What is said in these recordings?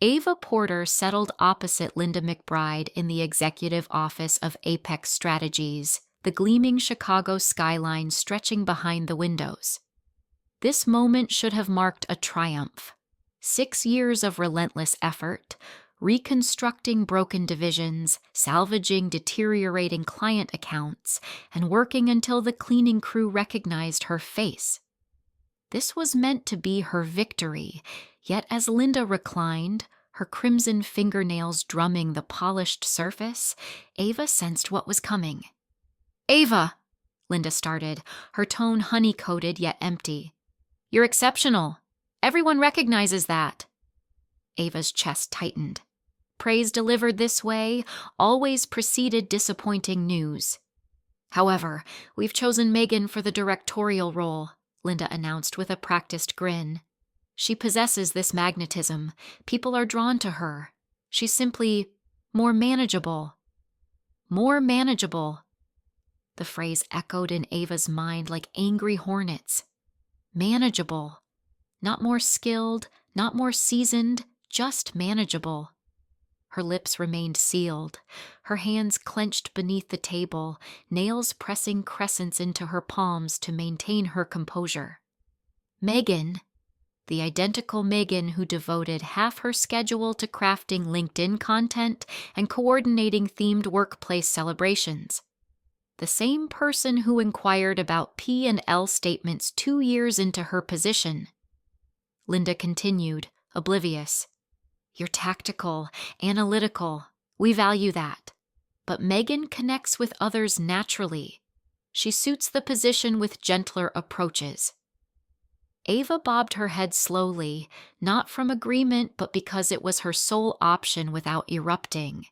Ava Porter settled opposite Linda McBride in the executive office of Apex Strategies, the gleaming Chicago skyline stretching behind the windows. This moment should have marked a triumph. 6 years of relentless effort, reconstructing broken divisions, salvaging deteriorating client accounts, and working until the cleaning crew recognized her face. This was meant to be her victory, yet as Linda reclined, her crimson fingernails drumming the polished surface, Ava sensed what was coming. "Ava," Linda started, her tone honey-coated yet empty. "You're exceptional. Everyone recognizes that." Ava's chest tightened. Praise delivered this way always preceded disappointing news. "However, we've chosen Megan for the directorial role," Linda announced with a practiced grin. "She possesses this magnetism. People are drawn to her. She's simply more manageable." More manageable. The phrase echoed in Ava's mind like angry hornets. Manageable. Not more skilled, not more seasoned, just manageable. Her lips remained sealed, her hands clenched beneath the table, nails pressing crescents into her palms to maintain her composure. Megan, the identical Megan who devoted half her schedule to crafting LinkedIn content and coordinating themed workplace celebrations. The same person who inquired about P&L statements 2 years into her position. Linda continued, oblivious. "You're tactical, analytical. We value that. But Megan connects with others naturally. She suits the position with gentler approaches." Ava bobbed her head slowly, not from agreement but because it was her sole option without erupting.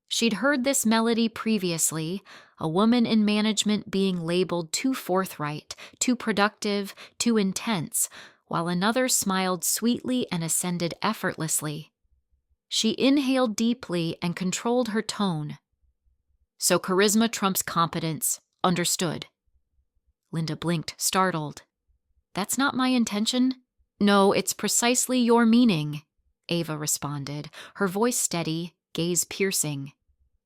She'd heard this melody previously, a woman in management being labeled too forthright, too productive, too intense, while another smiled sweetly and ascended effortlessly. She inhaled deeply and controlled her tone. "So charisma trumps competence. Understood." Linda blinked, startled. "That's not my intention." "No, it's precisely your meaning," Ava responded, her voice steady, gaze piercing.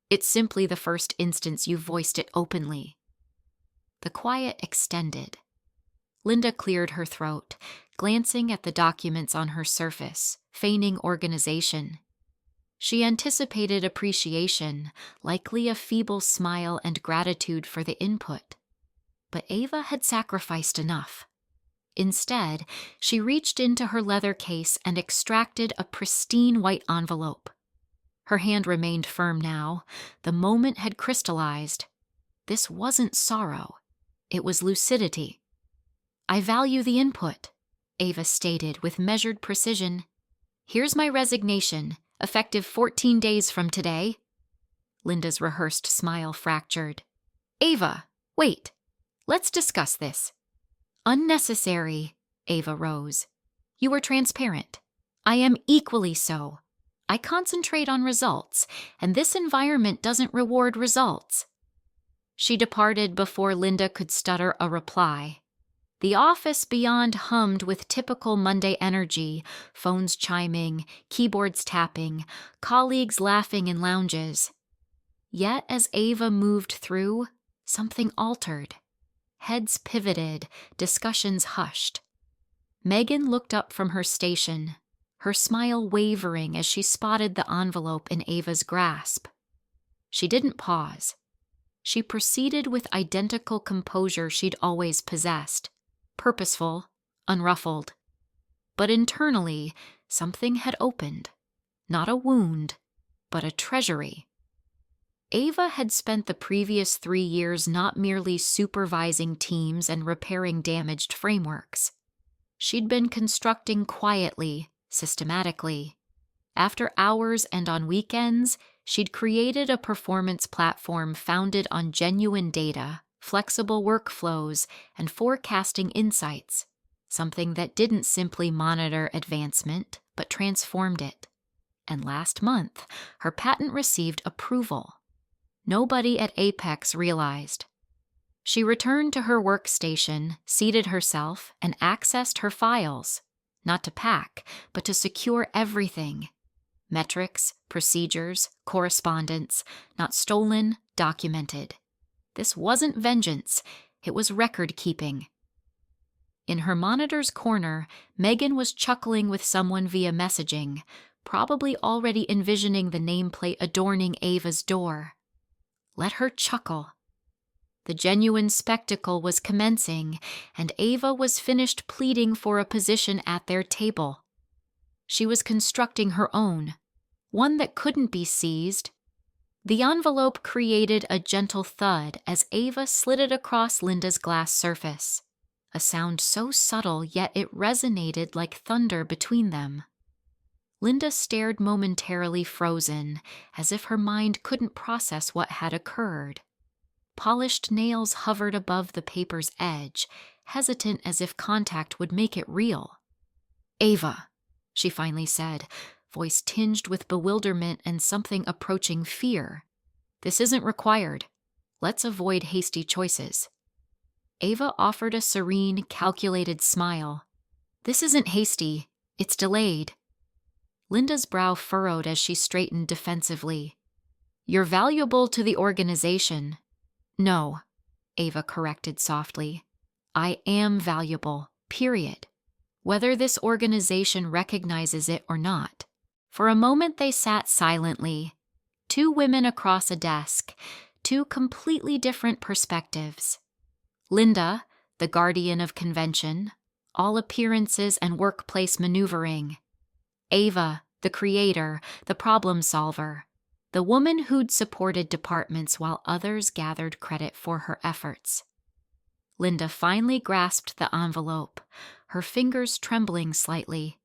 "It's simply the first instance you've voiced it openly." The quiet extended. Linda cleared her throat, glancing at the documents on her surface, feigning organization. She anticipated appreciation, likely a feeble smile and gratitude for the input. But Ava had sacrificed enough. Instead, she reached into her leather case and extracted a pristine white envelope. Her hand remained firm now. The moment had crystallized. This wasn't sorrow. It was lucidity. "I value the input," Ava stated with measured precision. "Here's my resignation, effective 14 days from today." Linda's rehearsed smile fractured. "Ava, wait. Let's discuss this." "Unnecessary," Ava rose. "You were transparent. I am equally so. I concentrate on results, and this environment doesn't reward results." She departed before Linda could stutter a reply. The office beyond hummed with typical Monday energy, phones chiming, keyboards tapping, colleagues laughing in lounges. Yet as Ava moved through, something altered. Heads pivoted, discussions hushed. Megan looked up from her station, her smile wavering as she spotted the envelope in Ava's grasp. She didn't pause. She proceeded with identical composure she'd always possessed, purposeful, unruffled. But internally, something had opened. Not a wound, but a treasury. Ava had spent the previous 3 years not merely supervising teams and repairing damaged frameworks. She'd been constructing quietly, systematically. After hours and on weekends, she'd created a performance platform founded on genuine data, flexible workflows, and forecasting insights, something that didn't simply monitor advancement, but transformed it. And last month, her patent received approval. Nobody at Apex realized. She returned to her workstation, seated herself, and accessed her files, not to pack, but to secure everything. Metrics, procedures, correspondence, not stolen, documented. This wasn't vengeance, it was record-keeping. In her monitor's corner, Megan was chuckling with someone via messaging, probably already envisioning the nameplate adorning Ava's door. Let her chuckle. The genuine spectacle was commencing, and Ava was finished pleading for a position at their table. She was constructing her own, one that couldn't be seized. The envelope created a gentle thud as Ava slid it across Linda's glass surface, a sound so subtle yet it resonated like thunder between them. Linda stared momentarily frozen, as if her mind couldn't process what had occurred. Polished nails hovered above the paper's edge, hesitant as if contact would make it real. "Ava," she finally said, voice tinged with bewilderment and something approaching fear. "This isn't required. Let's avoid hasty choices." Ava offered a serene, calculated smile. "This isn't hasty. It's delayed." Linda's brow furrowed as she straightened defensively. "You're valuable to the organization." "No," Ava corrected softly. "I am valuable, period. Whether this organization recognizes it or not." For a moment they sat silently, two women across a desk, two completely different perspectives. Linda, the guardian of convention, all appearances and workplace maneuvering. Ava, the creator, the problem solver, the woman who'd supported departments while others gathered credit for her efforts. Linda finally grasped the envelope, her fingers trembling slightly.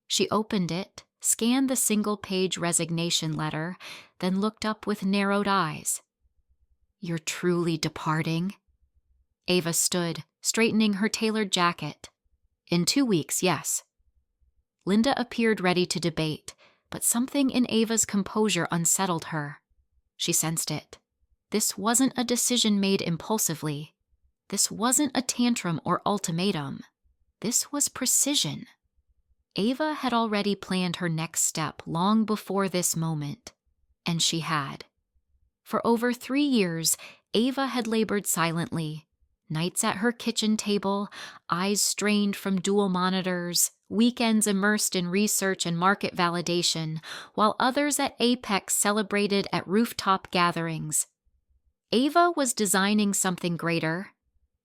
She opened it, scanned the single-page resignation letter, then looked up with narrowed eyes. "You're truly departing?" Ava stood, straightening her tailored jacket. "In 2 weeks, yes." Linda appeared ready to debate, but something in Ava's composure unsettled her. She sensed it. This wasn't a decision made impulsively. This wasn't a tantrum or ultimatum. This was precision. Ava had already planned her next step long before this moment, and she had. For over 3 years, Ava had labored silently, nights at her kitchen table, eyes strained from dual monitors, weekends immersed in research and market validation, while others at Apex celebrated at rooftop gatherings. Ava was designing something greater.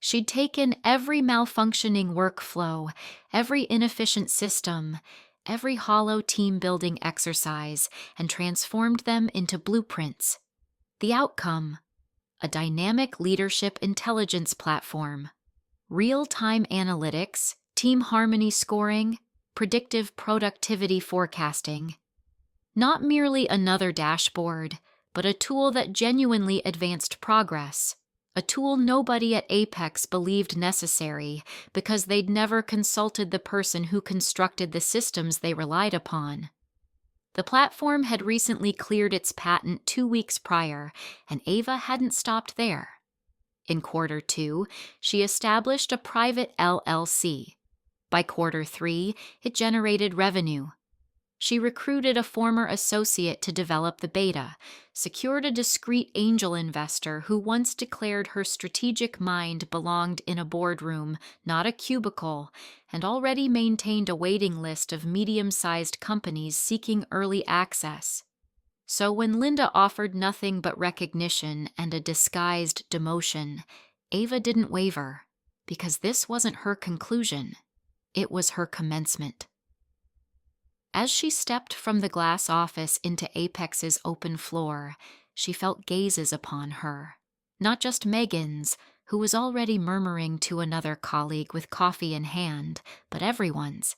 She'd taken every malfunctioning workflow, every inefficient system, every hollow team-building exercise, and transformed them into blueprints. The outcome: a dynamic leadership intelligence platform, real-time analytics, team harmony scoring, predictive productivity forecasting. Not merely another dashboard, but a tool that genuinely advanced progress. A tool nobody at Apex believed necessary because they'd never consulted the person who constructed the systems they relied upon. The platform had recently cleared its patent 2 weeks prior, and Ava hadn't stopped there. In quarter 2, she established a private LLC. By quarter 3, it generated revenue. She recruited a former associate to develop the beta, secured a discreet angel investor who once declared her strategic mind belonged in a boardroom, not a cubicle, and already maintained a waiting list of medium-sized companies seeking early access. So when Linda offered nothing but recognition and a disguised demotion, Ava didn't waver, because this wasn't her conclusion. It was her commencement. As she stepped from the glass office into Apex's open floor, she felt gazes upon her. Not just Megan's, who was already murmuring to another colleague with coffee in hand, but everyone's.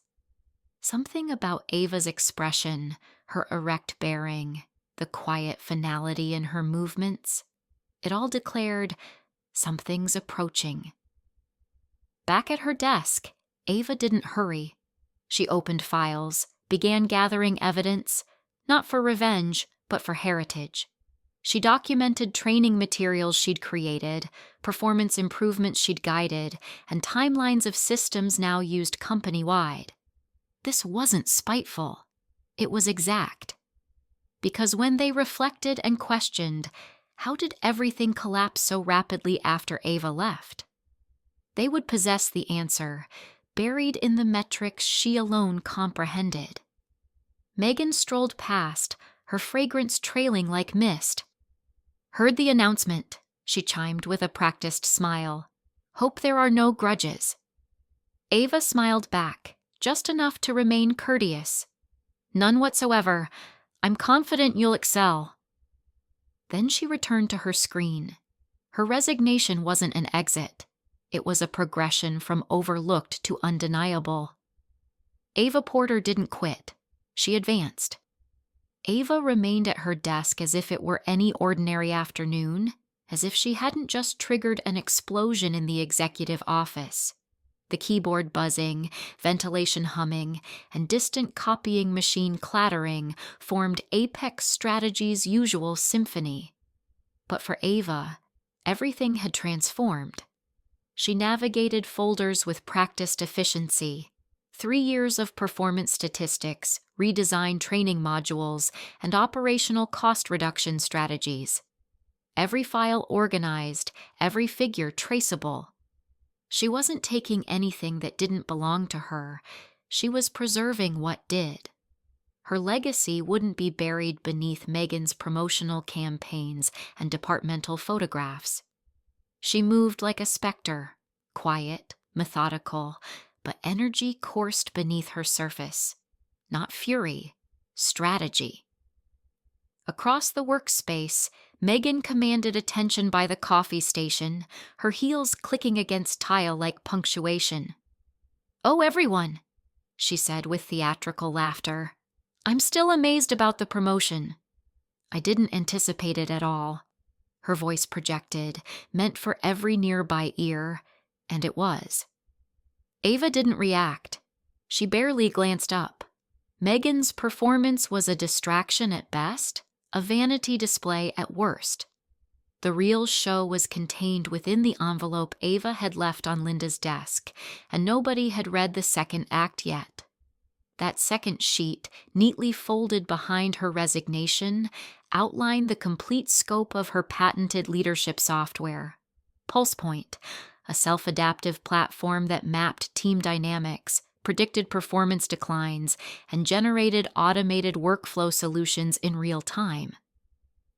Something about Ava's expression, her erect bearing, the quiet finality in her movements. It all declared, something's approaching. Back at her desk, Ava didn't hurry. She opened files, began gathering evidence, not for revenge, but for heritage. She documented training materials she'd created, performance improvements she'd guided, and timelines of systems now used company-wide. This wasn't spiteful. It was exact. Because when they reflected and questioned, how did everything collapse so rapidly after Ava left? They would possess the answer, buried in the metrics she alone comprehended. Megan strolled past, her fragrance trailing like mist. "Heard the announcement," she chimed with a practiced smile. "Hope there are no grudges." Ava smiled back, just enough to remain courteous. "None whatsoever. I'm confident you'll excel." Then she returned to her screen. Her resignation wasn't an exit. It was a progression from overlooked to undeniable. Ava Porter didn't quit. She advanced. Ava remained at her desk as if it were any ordinary afternoon, as if she hadn't just triggered an explosion in the executive office. The keyboard buzzing, ventilation humming, and distant copying machine clattering formed Apex Strategy's usual symphony. But for Ava, everything had transformed. She navigated folders with practiced efficiency. 3 years of performance statistics, redesigned training modules, and operational cost reduction strategies. Every file organized, every figure traceable. She wasn't taking anything that didn't belong to her. She was preserving what did. Her legacy wouldn't be buried beneath Megan's promotional campaigns and departmental photographs. She moved like a specter, quiet, methodical, but energy coursed beneath her surface. Not fury, strategy. Across the workspace, Megan commanded attention by the coffee station, her heels clicking against tile like punctuation. "Oh, everyone," she said with theatrical laughter. "I'm still amazed about the promotion. I didn't anticipate it at all." Her voice projected, meant for every nearby ear, and it was. Ava didn't react. She barely glanced up. Megan's performance was a distraction at best, a vanity display at worst. The real show was contained within the envelope Ava had left on Linda's desk, and nobody had read the second act yet. That second sheet, neatly folded behind her resignation, outlined the complete scope of her patented leadership software. PulsePoint, a self-adaptive platform that mapped team dynamics, predicted performance declines, and generated automated workflow solutions in real time.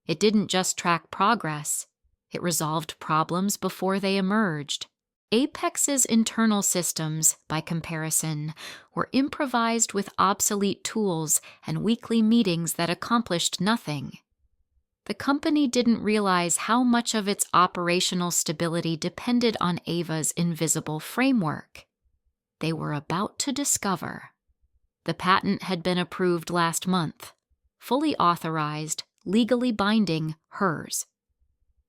It didn't just track progress, it resolved problems before they emerged. Apex's internal systems, by comparison, were improvised with obsolete tools and weekly meetings that accomplished nothing. The company didn't realize how much of its operational stability depended on Ava's invisible framework. They were about to discover. The patent had been approved last month, fully authorized, legally binding, hers.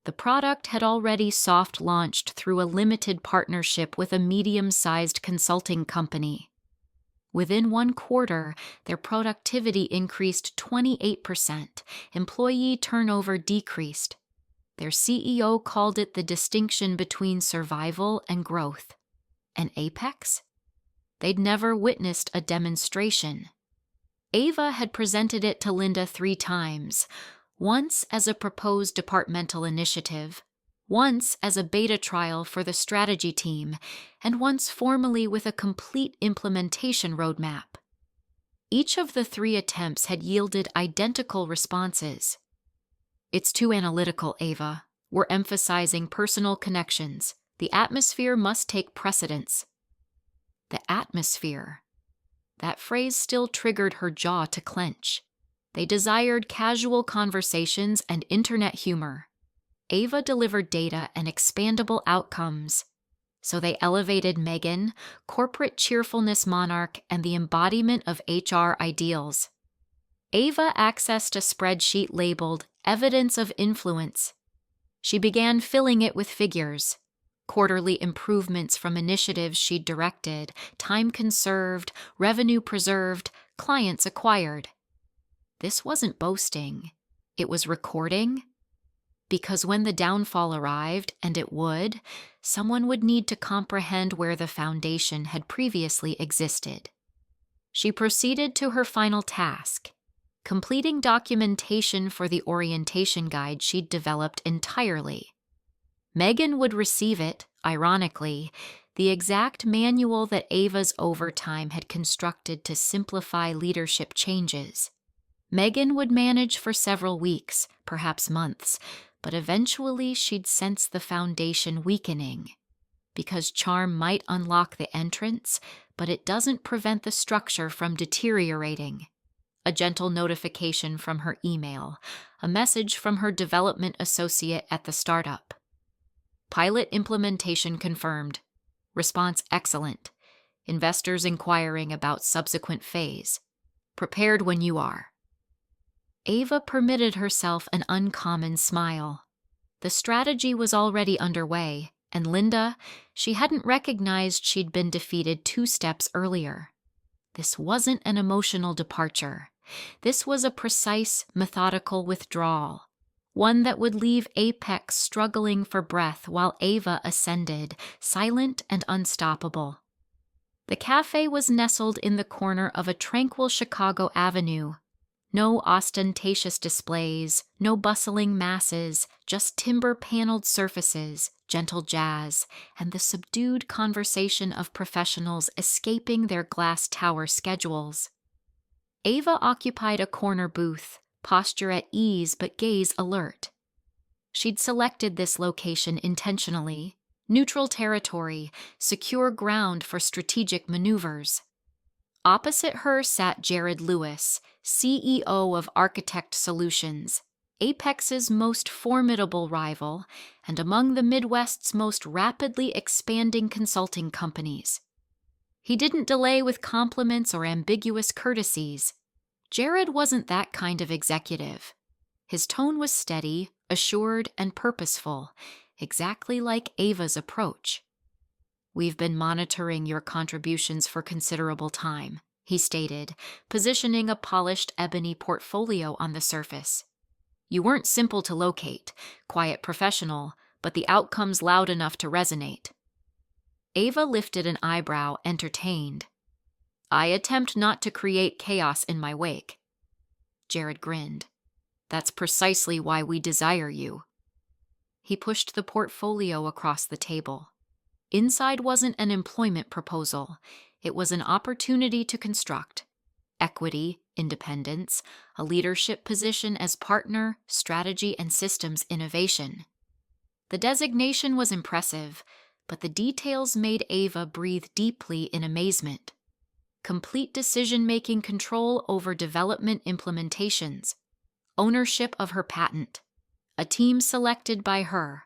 The product had already soft-launched through a limited partnership with a medium-sized consulting company. Within 1 quarter, their productivity increased 28%, employee turnover decreased. Their CEO called it the distinction between survival and growth. And Apex? They'd never witnessed a demonstration. Ava had presented it to Linda 3 times, once as a proposed departmental initiative, once as a beta trial for the strategy team, and once formally with a complete implementation roadmap. Each of the 3 attempts had yielded identical responses. "It's too analytical, Ava. We're emphasizing personal connections. The atmosphere must take precedence." The atmosphere. That phrase still triggered her jaw to clench. They desired casual conversations and internet humor. Ava delivered data and expandable outcomes. So they elevated Megan, corporate cheerfulness monarch, and the embodiment of HR ideals. Ava accessed a spreadsheet labeled Evidence of Influence. She began filling it with figures. Quarterly improvements from initiatives she'd directed, time conserved, revenue preserved, clients acquired. This wasn't boasting. It was recording. Because when the downfall arrived, and it would, someone would need to comprehend where the foundation had previously existed. She proceeded to her final task. completing documentation for the orientation guide she'd developed entirely. Megan would receive it, ironically, the exact manual that Ava's overtime had constructed to simplify leadership changes. Megan would manage for several weeks, perhaps months, but eventually she'd sense the foundation weakening. Because charm might unlock the entrance, but it doesn't prevent the structure from deteriorating. A gentle notification from her email, a message from her development associate at the startup. Pilot implementation confirmed. Response excellent. Investors inquiring about subsequent phase. Prepared when you are. Ava permitted herself an uncommon smile. The strategy was already underway, and Linda, she hadn't recognized she'd been defeated 2 steps earlier. This wasn't an emotional departure. This was a precise, methodical withdrawal. One that would leave Apex struggling for breath while Ava ascended, silent and unstoppable. The cafe was nestled in the corner of a tranquil Chicago avenue. No ostentatious displays, no bustling masses, just timber-paneled surfaces, gentle jazz, and the subdued conversation of professionals escaping their glass tower schedules. Ava occupied a corner booth, posture at ease but gaze alert. She'd selected this location intentionally, neutral territory, secure ground for strategic maneuvers. Opposite her sat Jared Lewis, CEO of Architect Solutions, Apex's most formidable rival and among the Midwest's most rapidly expanding consulting companies. He didn't delay with compliments or ambiguous courtesies. Jared wasn't that kind of executive. His tone was steady, assured, and purposeful, exactly like Ava's approach. "We've been monitoring your contributions for considerable time," he stated, positioning a polished ebony portfolio on the surface. "You weren't simple to locate, quiet professional, but the outcomes loud enough to resonate." Ava lifted an eyebrow, entertained. "I attempt not to create chaos in my wake." Jared grinned. "That's precisely why we desire you." He pushed the portfolio across the table. Inside wasn't an employment proposal. It was an opportunity to construct. Equity, independence, a leadership position as partner, strategy, and systems innovation. The designation was impressive, but the details made Ava breathe deeply in amazement. Complete decision-making control over development implementations, ownership of her patent, a team selected by her,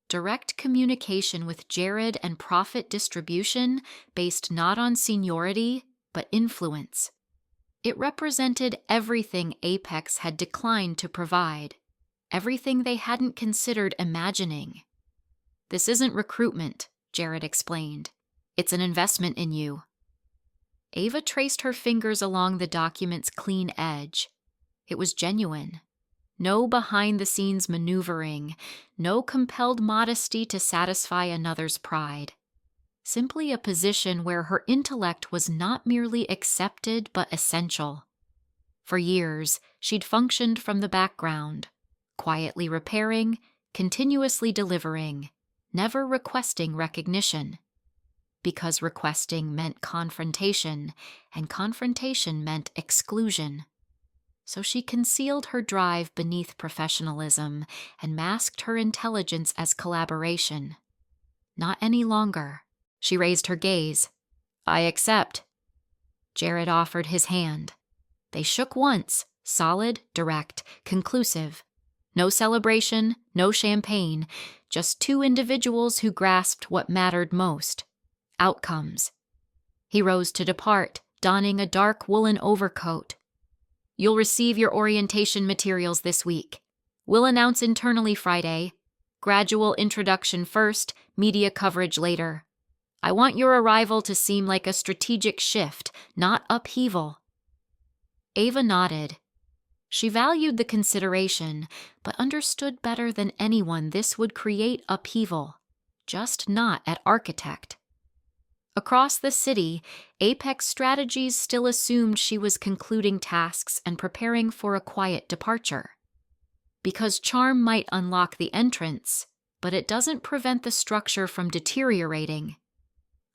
direct communication with Jared and profit distribution based not on seniority, but influence. It represented everything Apex had declined to provide, everything they hadn't considered imagining. "This isn't recruitment," Jared explained. "It's an investment in you." Ava traced her fingers along the document's clean edge. It was genuine. No behind-the-scenes maneuvering, no compelled modesty to satisfy another's pride. Simply a position where her intellect was not merely accepted but essential. For years, she'd functioned from the background, quietly repairing, continuously delivering, never requesting recognition. Because requesting meant confrontation, and confrontation meant exclusion. So she concealed her drive beneath professionalism and masked her intelligence as collaboration. Not any longer. She raised her gaze. "I accept." Jared offered his hand. They shook once, solid, direct, conclusive. No celebration, no champagne, just 2 individuals who grasped what mattered most. Outcomes. He rose to depart, donning a dark woolen overcoat. "You'll receive your orientation materials this week. We'll announce internally Friday. Gradual introduction first, media coverage later. I want your arrival to seem like a strategic shift, not upheaval." Ava nodded. She valued the consideration, but understood better than anyone this would create upheaval, just not at Architect. Across the city, Apex Strategies still assumed she was concluding tasks and preparing for a quiet departure. Because charm might unlock the entrance, but it doesn't prevent the structure from deteriorating.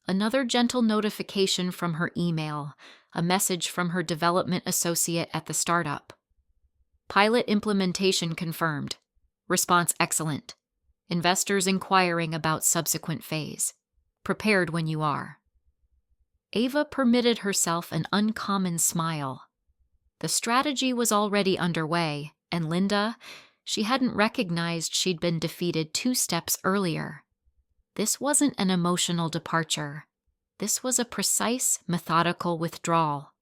Another gentle notification from her email, a message from her development associate at the startup. Pilot implementation confirmed. Response excellent. Investors inquiring about subsequent phase. Prepared when you are. Ava permitted herself an uncommon smile. The strategy was already underway, and Linda, she hadn't recognized she'd been defeated 2 steps earlier. This wasn't an emotional departure. This was a precise, methodical withdrawal.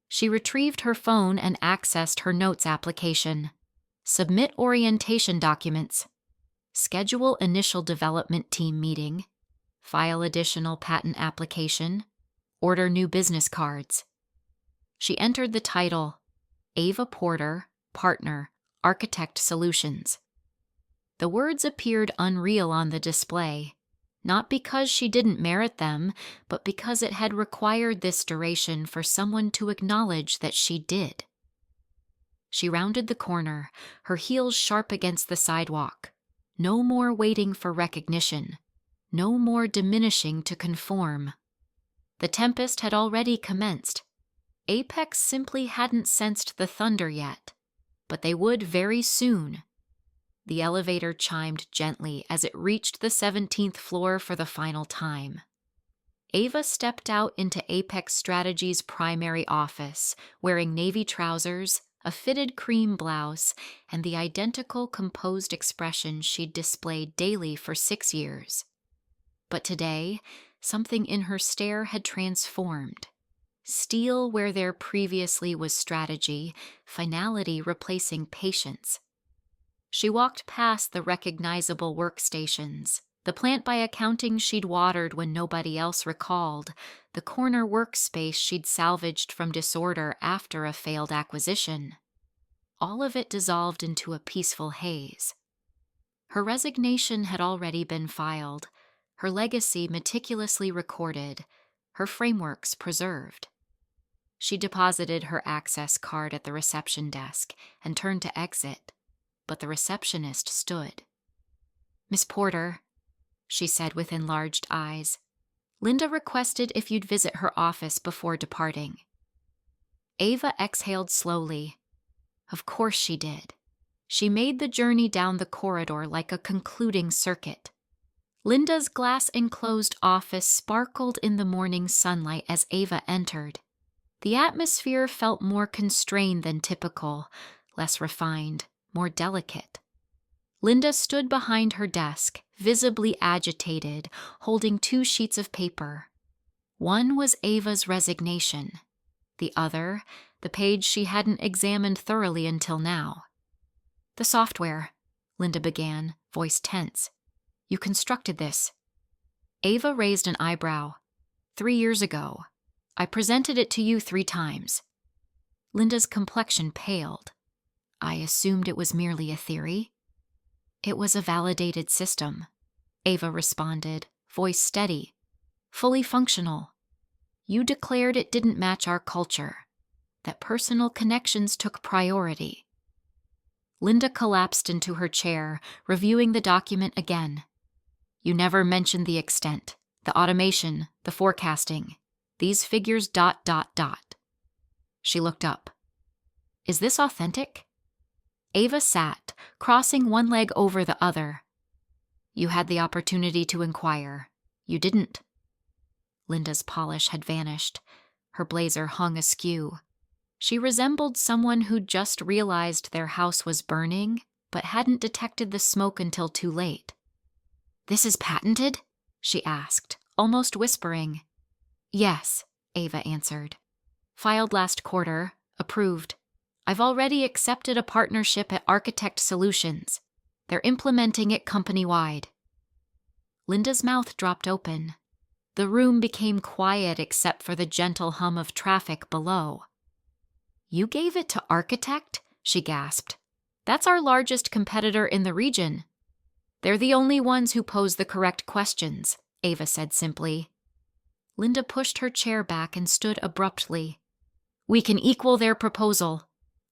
She retrieved her phone and accessed her notes application. Submit orientation documents. Schedule initial development team meeting. File additional patent application. Order new business cards. She entered the title, Ava Porter, Partner, Architect Solutions. The words appeared unreal on the display, not because she didn't merit them, but because it had required this duration for someone to acknowledge that she did. She rounded the corner, her heels sharp against the sidewalk. No more waiting for recognition. No more diminishing to conform. The tempest had already commenced. Apex simply hadn't sensed the thunder yet, but they would very soon. The elevator chimed gently as it reached the 17th floor for the final time. Ava stepped out into Apex Strategies' primary office, wearing navy trousers, a fitted cream blouse, and the identical composed expression she'd displayed daily for 6 years. But today, something in her stare had transformed. Steel where there previously was strategy, finality replacing patience. She walked past the recognizable workstations, the plant by accounting she'd watered when nobody else recalled, the corner workspace she'd salvaged from disorder after a failed acquisition. All of it dissolved into a peaceful haze. Her resignation had already been filed, her legacy meticulously recorded, her frameworks preserved. She deposited her access card at the reception desk and turned to exit, but the receptionist stood. "Miss Porter," she said with enlarged eyes, "Linda requested if you'd visit her office before departing." Ava exhaled slowly. Of course she did. She made the journey down the corridor like a concluding circuit. Linda's glass-enclosed office sparkled in the morning sunlight as Ava entered. The atmosphere felt more constrained than typical, less refined, more delicate. Linda stood behind her desk, visibly agitated, holding 2 sheets of paper. One was Ava's resignation. The other, the page she hadn't examined thoroughly until now. "The software," Linda began, voice tense. "You constructed this." Ava raised an eyebrow. 3 years ago. I presented it to you 3 times. Linda's complexion paled. I assumed it was merely a theory. It was a validated system, Ava responded, voice steady, fully functional. You declared it didn't match our culture, that personal connections took priority. Linda collapsed into her chair, reviewing the document again. You never mentioned the extent, the automation, the forecasting. These figures ... She looked up. Is this authentic? Ava sat, crossing one leg over the other. You had the opportunity to inquire. You didn't. Linda's polish had vanished. Her blazer hung askew. She resembled someone who'd just realized their house was burning, but hadn't detected the smoke until too late. This is patented? She asked, almost whispering. Yes, Ava answered. Filed last quarter, approved. I've already accepted a partnership at Architect Solutions. They're implementing it company-wide. Linda's mouth dropped open. The room became quiet except for the gentle hum of traffic below. You gave it to Architect? She gasped. That's our largest competitor in the region. They're the only ones who pose the correct questions, Ava said simply. Linda pushed her chair back and stood abruptly. "We can equal their proposal.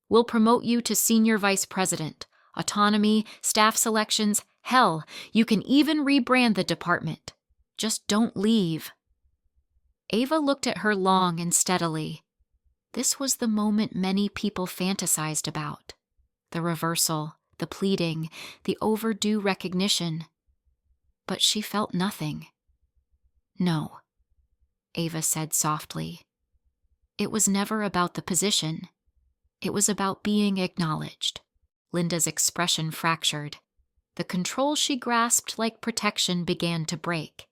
We'll promote you to senior vice president. Autonomy, staff selections, hell, you can even rebrand the department. Just don't leave." Ava looked at her long and steadily. This was the moment many people fantasized about. The reversal, the pleading, the overdue recognition. But she felt nothing. "No," Ava said softly. "It was never about the position. It was about being acknowledged." Linda's expression fractured. The control she grasped like protection began to break.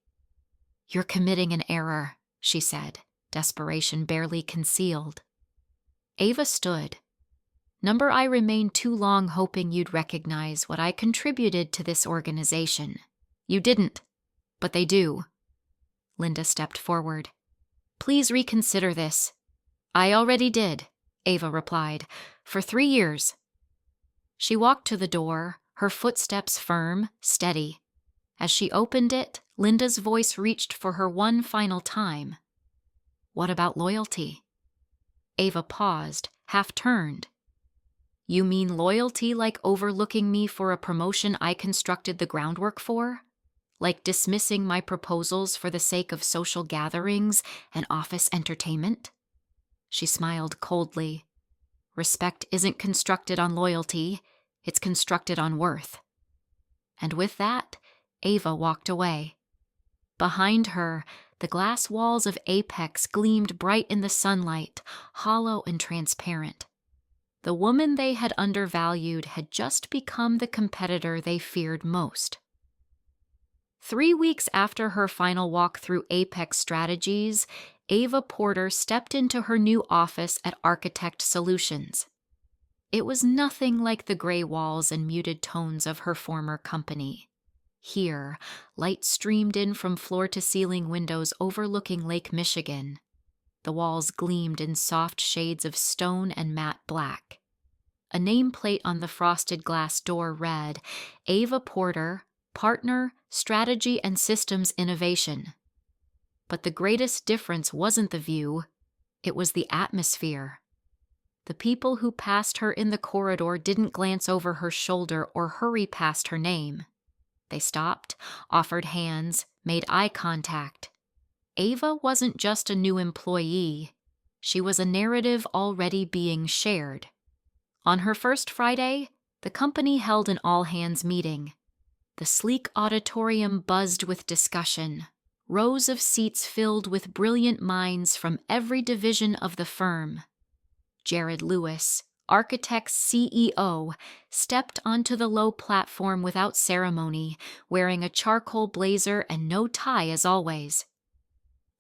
"You're committing an error," she said, desperation barely concealed. Ava stood. "I remained too long hoping you'd recognize what I contributed to this organization. You didn't, but they do." Linda stepped forward. "Please reconsider this." "I already did," Ava replied, "for 3 years." She walked to the door, her footsteps firm, steady. As she opened it, Linda's voice reached for her one final time. "What about loyalty?" Ava paused, half-turned. "You mean loyalty like overlooking me for a promotion I constructed the groundwork for? Like dismissing my proposals for the sake of social gatherings and office entertainment?" She smiled coldly. "Respect isn't constructed on loyalty, it's constructed on worth." And with that, Ava walked away. Behind her, the glass walls of Apex gleamed bright in the sunlight, hollow and transparent. The woman they had undervalued had just become the competitor they feared most. 3 weeks after her final walk through Apex Strategies, Ava Porter stepped into her new office at Architect Solutions. It was nothing like the gray walls and muted tones of her former company. Here, light streamed in from floor-to-ceiling windows overlooking Lake Michigan. The walls gleamed in soft shades of stone and matte black. A nameplate on the frosted glass door read, "Ava Porter, Partner, Strategy and Systems Innovation." But the greatest difference wasn't the view, it was the atmosphere. The people who passed her in the corridor didn't glance over her shoulder or hurry past her name. They stopped, offered hands, made eye contact. Ava wasn't just a new employee. She was a narrative already being shared. On her first Friday, the company held an all-hands meeting. The sleek auditorium buzzed with discussion. Rows of seats filled with brilliant minds from every division of the firm. Jared Lewis, Architect's CEO, stepped onto the low platform without ceremony, wearing a charcoal blazer and no tie as always.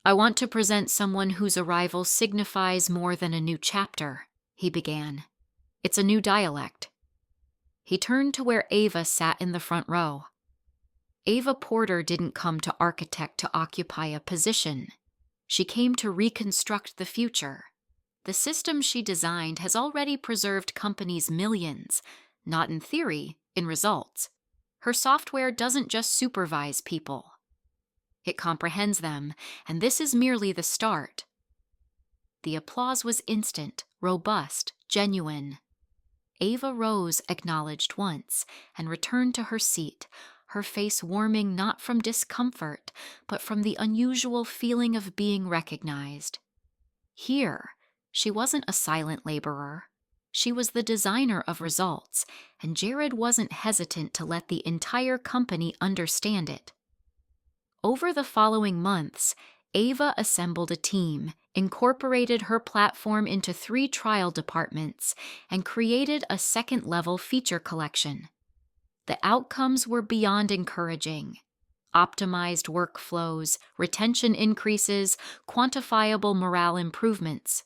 "I want to present someone whose arrival signifies more than a new chapter," he began. "It's a new dialect." He turned to where Ava sat in the front row. Ava Porter didn't come to Architect to occupy a position. She came to reconstruct the future. The system she designed has already preserved companies' millions, not in theory, in results. Her software doesn't just supervise people. It comprehends them, and this is merely the start. The applause was instant, robust, genuine. Ava rose, acknowledged once, and returned to her seat, her face warming not from discomfort, but from the unusual feeling of being recognized. Here, she wasn't a silent laborer. She was the designer of results, and Jared wasn't hesitant to let the entire company understand it. Over the following months, Ava assembled a team, incorporated her platform into 3 trial departments, and created a second-level feature collection. The outcomes were beyond encouraging. Optimized workflows, retention increases, quantifiable morale improvements.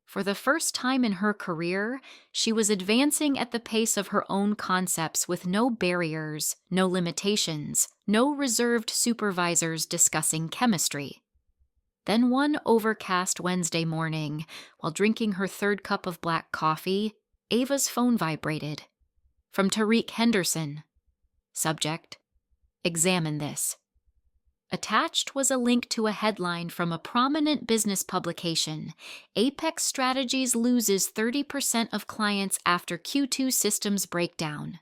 For the first time in her career, she was advancing at the pace of her own concepts with no barriers, no limitations, no reserved supervisors discussing chemistry. Then one overcast Wednesday morning, while drinking her 3rd cup of black coffee, Ava's phone vibrated. From Tariq Henderson. Subject: "Examine this." Attached was a link to a headline from a prominent business publication. Apex Strategies loses 30% of clients after Q2 systems breakdown.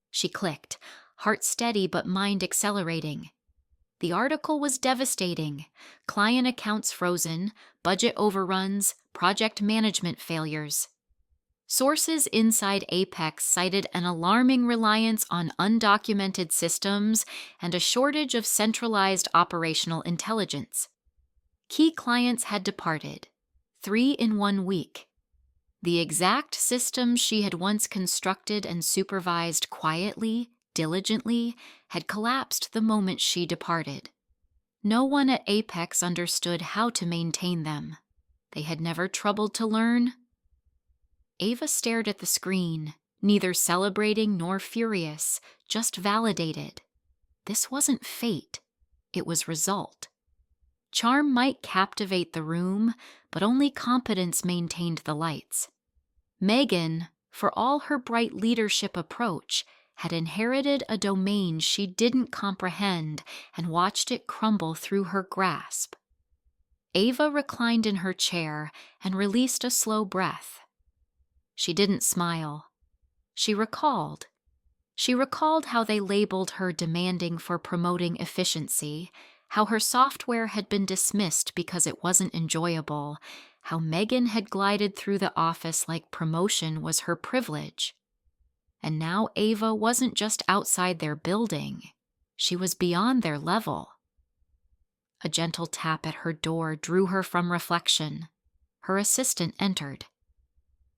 She clicked, heart steady but mind accelerating. The article was devastating. Client accounts frozen, budget overruns, project management failures. Sources inside Apex cited an alarming reliance on undocumented systems and a shortage of centralized operational intelligence. Key clients had departed, 3 in 1 week. The exact systems she had once constructed and supervised quietly, diligently, had collapsed the moment she departed. No one at Apex understood how to maintain them. They had never troubled to learn. Ava stared at the screen, neither celebrating nor furious, just validated. This wasn't fate, it was result. Charm might captivate the room, but only competence maintained the lights. Megan, for all her bright leadership approach, had inherited a domain she didn't comprehend and watched it crumble through her grasp. Ava reclined in her chair and released a slow breath. She didn't smile. She recalled. She recalled how they labeled her demanding for promoting efficiency, how her software had been dismissed because it wasn't enjoyable, how Megan had glided through the office like promotion was her privilege. And now Ava wasn't just outside their building. She was beyond their level. A gentle tap at her door drew her from reflection. Her assistant entered.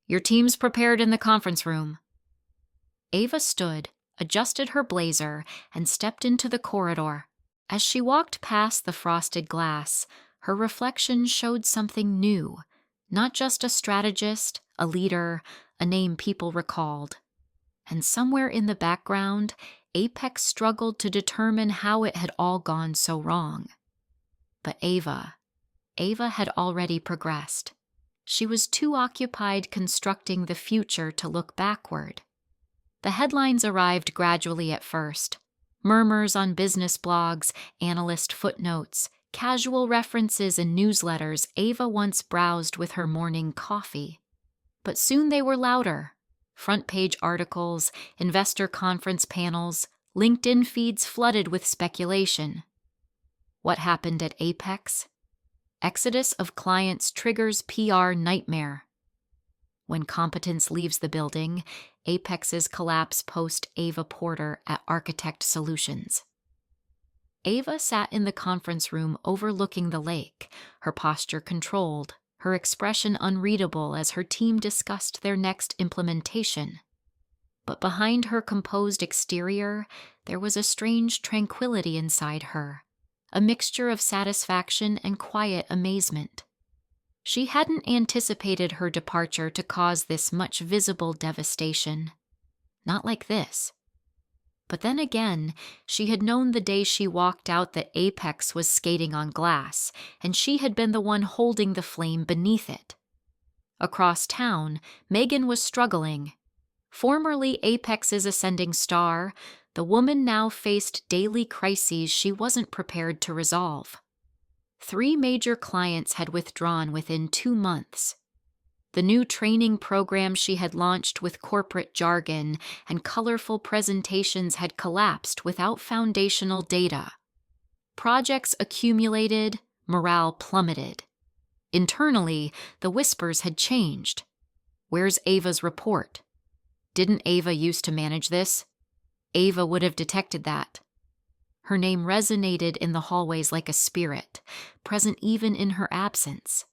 "Your team's prepared in the conference room." Ava stood, adjusted her blazer, and stepped into the corridor. As she walked past the frosted glass, her reflection showed something new, not just a strategist, a leader, a name people recalled. And somewhere in the background, Apex struggled to determine how it had all gone so wrong. But Ava had already progressed. She was too occupied constructing the future to look backward. The headlines arrived gradually at first. Murmurs on business blogs, analyst footnotes, casual references in newsletters Ava once browsed with her morning coffee. But soon they were louder. Front-page articles, investor conference panels, LinkedIn feeds flooded with speculation. What happened at Apex? Exodus of clients triggers PR nightmare. When competence leaves the building, Apex's collapse post Ava Porter at Architect Solutions. Ava sat in the conference room overlooking the lake, her posture controlled, her expression unreadable as her team discussed their next implementation. But behind her composed exterior, there was a strange tranquility inside her, a mixture of satisfaction and quiet amazement. She hadn't anticipated her departure to cause this much visible devastation. Not like this. But then again, she had known the day she walked out that Apex was skating on glass, and she had been the one holding the flame beneath it. Across town, Megan was struggling. Formerly Apex's ascending star, the woman now faced daily crises she wasn't prepared to resolve. 3 major clients had withdrawn within 2 months. The new training program she had launched with corporate jargon and colorful presentations had collapsed without foundational data. Projects accumulated, morale plummeted. Internally, the whispers had changed. Where's Ava's report? Didn't Ava used to manage this? Ava would have detected that. Her name resonated in the hallways like a spirit, present even in her absence.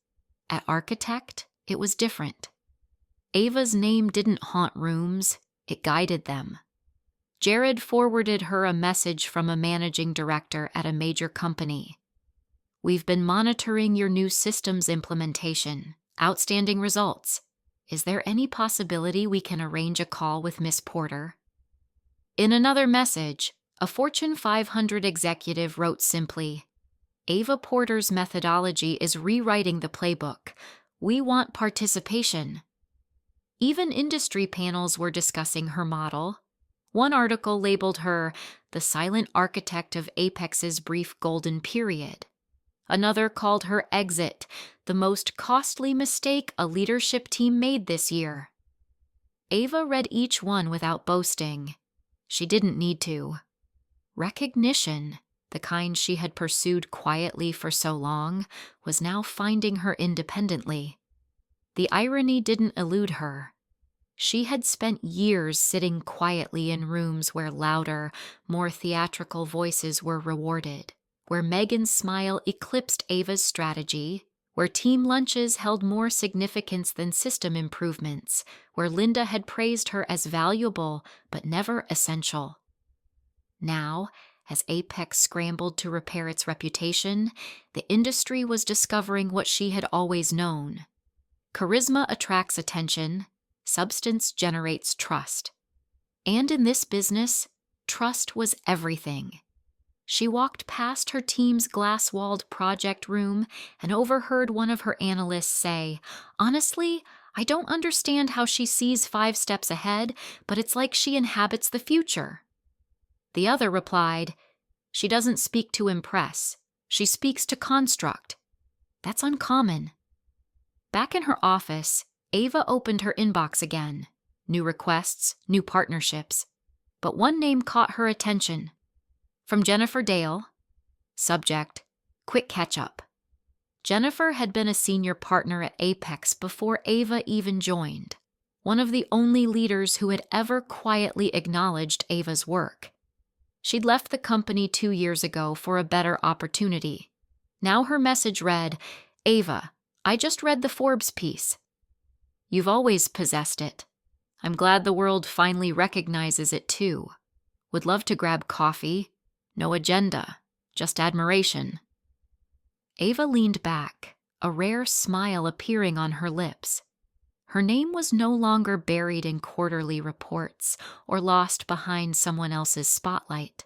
At Architect, it was different. Ava's name didn't haunt rooms, it guided them. Jared forwarded her a message from a managing director at a major company. "We've been monitoring your new systems implementation. Outstanding results. Is there any possibility we can arrange a call with Miss Porter?" In another message, a Fortune 500 executive wrote simply, "Ava Porter's methodology is rewriting the playbook. We want participation." Even industry panels were discussing her model. One article labeled her the silent architect of Apex's brief golden period. Another called her exit the most costly mistake a leadership team made this year. Ava read each one without boasting. She didn't need to. Recognition, the kind she had pursued quietly for so long, was now finding her independently. The irony didn't elude her. She had spent years sitting quietly in rooms where louder, more theatrical voices were rewarded, where Megan's smile eclipsed Ava's strategy, where team lunches held more significance than system improvements, where Linda had praised her as valuable but never essential. Now, as Apex scrambled to repair its reputation, the industry was discovering what she had always known. Charisma attracts attention. Substance generates trust. And in this business, trust was everything. She walked past her team's glass-walled project room and overheard one of her analysts say, "Honestly, I don't understand how she sees 5 steps ahead, but it's like she inhabits the future." The other replied, "She doesn't speak to impress. She speaks to construct. That's uncommon." Back in her office, Ava opened her inbox again. New requests, new partnerships. But one name caught her attention. From Jennifer Dale. Subject, quick catch-up. Jennifer had been a senior partner at Apex before Ava even joined. One of the only leaders who had ever quietly acknowledged Ava's work. She'd left the company 2 years ago for a better opportunity. Now her message read, "Ava, I just read the Forbes piece. You've always possessed it. I'm glad the world finally recognizes it too. Would love to grab coffee. No agenda, just admiration." Ava leaned back, a rare smile appearing on her lips. Her name was no longer buried in quarterly reports or lost behind someone else's spotlight.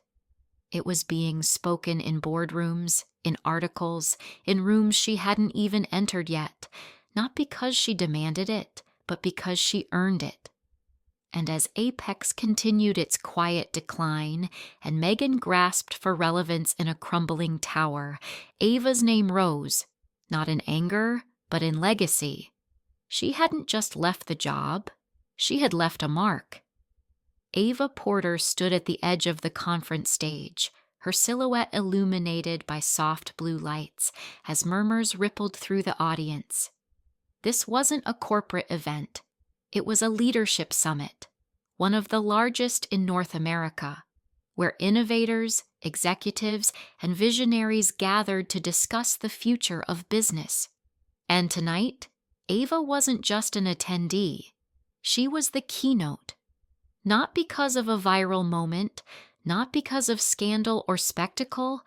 It was being spoken in boardrooms, in articles, in rooms she hadn't even entered yet, not because she demanded it, but because she earned it. And as Apex continued its quiet decline and Megan grasped for relevance in a crumbling tower, Ava's name rose, not in anger, but in legacy. She hadn't just left the job, she had left a mark. Ava Porter stood at the edge of the conference stage, her silhouette illuminated by soft blue lights as murmurs rippled through the audience. This wasn't a corporate event. It was a leadership summit, one of the largest in North America, where innovators, executives, and visionaries gathered to discuss the future of business. And tonight, Ava wasn't just an attendee. She was the keynote. Not because of a viral moment, not because of scandal or spectacle,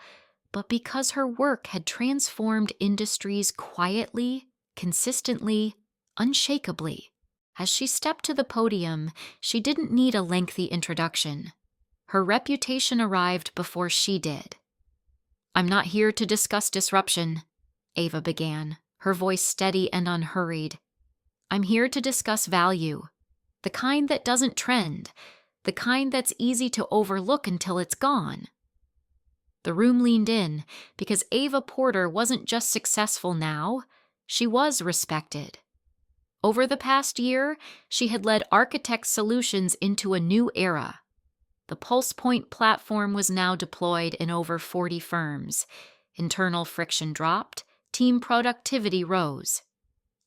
but because her work had transformed industries quietly, consistently, unshakably. As she stepped to the podium, she didn't need a lengthy introduction. Her reputation arrived before she did. "I'm not here to discuss disruption," Ava began, her voice steady and unhurried. "I'm here to discuss value, the kind that doesn't trend, the kind that's easy to overlook until it's gone." The room leaned in because Ava Porter wasn't just successful now, she was respected. Over the past year, she had led Architect Solutions into a new era. The PulsePoint platform was now deployed in over 40 firms. Internal friction dropped, team productivity rose.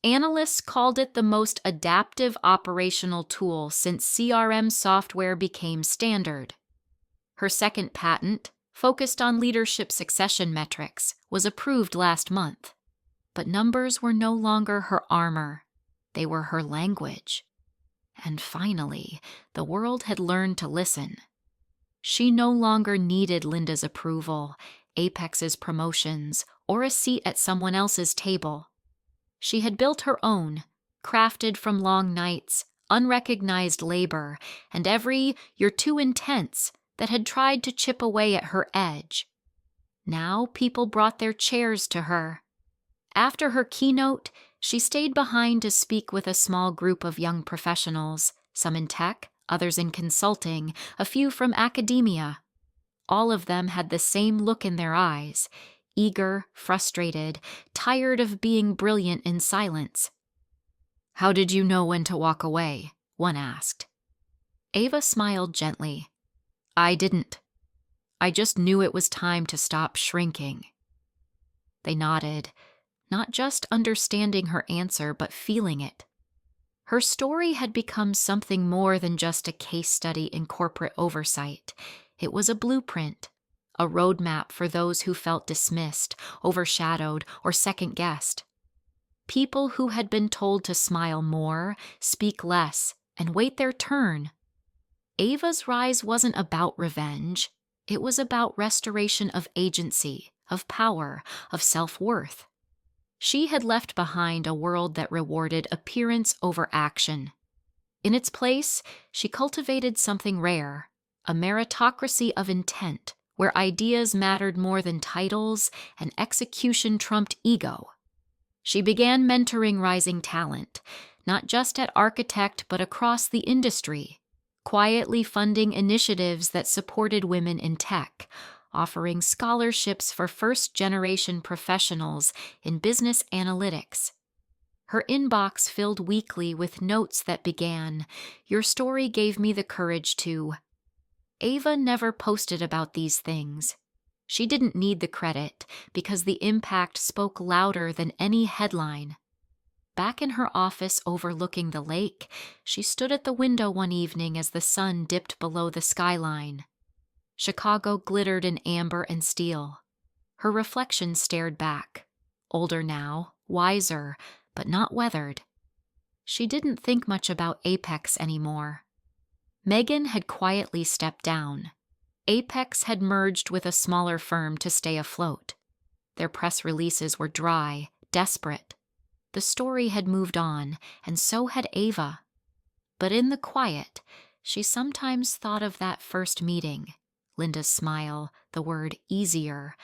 Analysts called it the most adaptive operational tool since CRM software became standard. Her second patent, focused on leadership succession metrics, was approved last month. But numbers were no longer her armor. They were her language. And finally, the world had learned to listen. She no longer needed Linda's approval, Apex's promotions, or a seat at someone else's table. She had built her own, crafted from long nights, unrecognized labor, and every "you're too intense" that had tried to chip away at her edge. Now people brought their chairs to her. After her keynote, she stayed behind to speak with a small group of young professionals, some in tech, others in consulting, a few from academia. All of them had the same look in their eyes, eager, frustrated, tired of being brilliant in silence. "How did you know when to walk away?" one asked. Ava smiled gently. "I didn't. I just knew it was time to stop shrinking." They nodded, not just understanding her answer, but feeling it. Her story had become something more than just a case study in corporate oversight. It was a blueprint, a roadmap for those who felt dismissed, overshadowed, or second-guessed. People who had been told to smile more, speak less, and wait their turn. Ava's rise wasn't about revenge. It was about restoration of agency, of power, of self-worth. She had left behind a world that rewarded appearance over action. In its place, she cultivated something rare, a meritocracy of intent, where ideas mattered more than titles and execution trumped ego. She began mentoring rising talent, not just at Architect but across the industry, quietly funding initiatives that supported women in tech, offering scholarships for first-generation professionals in business analytics. Her inbox filled weekly with notes that began, "Your story gave me the courage to." Ava never posted about these things. She didn't need the credit because the impact spoke louder than any headline. Back in her office overlooking the lake, she stood at the window one evening as the sun dipped below the skyline. Chicago glittered in amber and steel. Her reflection stared back, older now, wiser, but not weathered. She didn't think much about Apex anymore. Megan had quietly stepped down. Apex had merged with a smaller firm to stay afloat. Their press releases were dry, desperate. The story had moved on, and so had Ava. But in the quiet, she sometimes thought of that first meeting. Linda's smile, the word easier,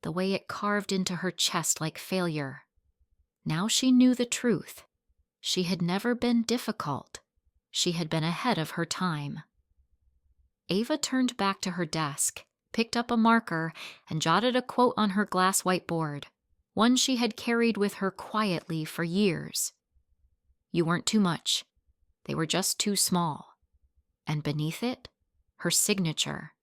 the way it carved into her chest like failure. Now she knew the truth. She had never been difficult. She had been ahead of her time. Ava turned back to her desk, picked up a marker, and jotted a quote on her glass whiteboard, one she had carried with her quietly for years. "You weren't too much. They were just too small." And beneath it, her signature.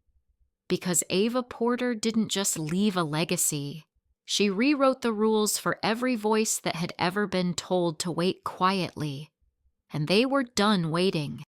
Because Ava Porter didn't just leave a legacy. She rewrote the rules for every voice that had ever been told to wait quietly. And they were done waiting.